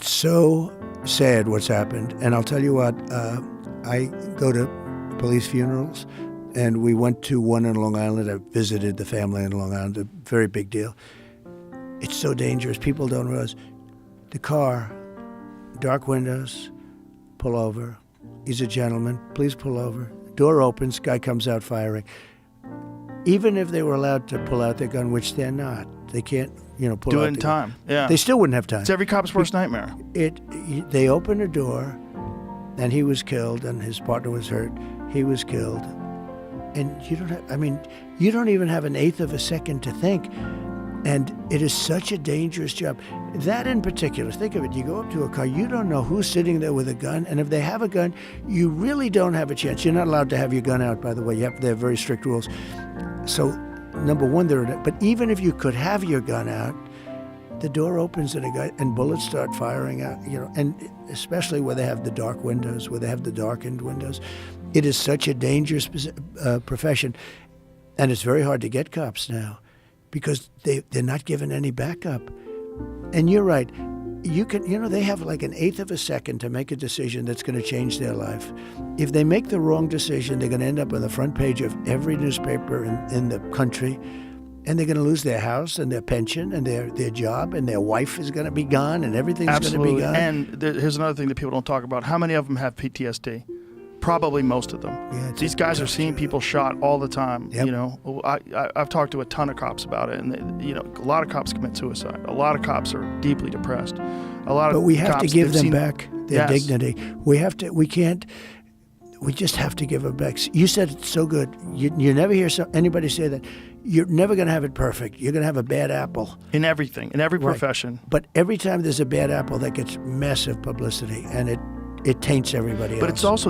It's so sad what's happened. And I'll tell you what, I go to police funerals, and we went to one in Long Island. I visited the family in Long Island, a very big deal. It's so dangerous. People don't realize the car, dark windows, pull over. He's a gentleman. Please pull over. Door opens, guy comes out firing. Even if they were allowed to pull out their gun, which they're not, they can't, pull Do out it in the time. gun. Yeah. They still wouldn't have time. It's every cop's worst nightmare. They opened a door, and he was killed, and his partner was hurt. He was killed. And you don't even have an eighth of a second to think. And it is such a dangerous job. That in particular, think of it, you go up to a car, you don't know who's sitting there with a gun, and if they have a gun, you really don't have a chance. You're not allowed to have your gun out, by the way. They have very strict rules. So, number one, but even if you could have your gun out, the door opens and bullets start firing out, and especially where they have the dark windows, where they have the darkened windows. It is such a dangerous profession, and it's very hard to get cops now, because they're not given any backup. And you're right. They have like an eighth of a second to make a decision that's going to change their life. If they make the wrong decision, they're going to end up on the front page of every newspaper in the country, and they're going to lose their house and their pension and their job, and their wife is going to be gone, and everything's Absolutely. going to be gone. And here's another thing that people don't talk about. How many of them have PTSD? Probably most of them. Yeah, These guys are seeing people shot all the time. Yep. I've talked to a ton of cops about it, and a lot of cops commit suicide. A lot of cops are deeply depressed. But we have to give them back their Yes. dignity. We just have to give them back. You said it so good. You never hear anybody say that. You're never going to have it perfect. You're going to have a bad apple. in everything, in every Right. profession. But every time there's a bad apple, that gets massive publicity, and it taints everybody else. But it's also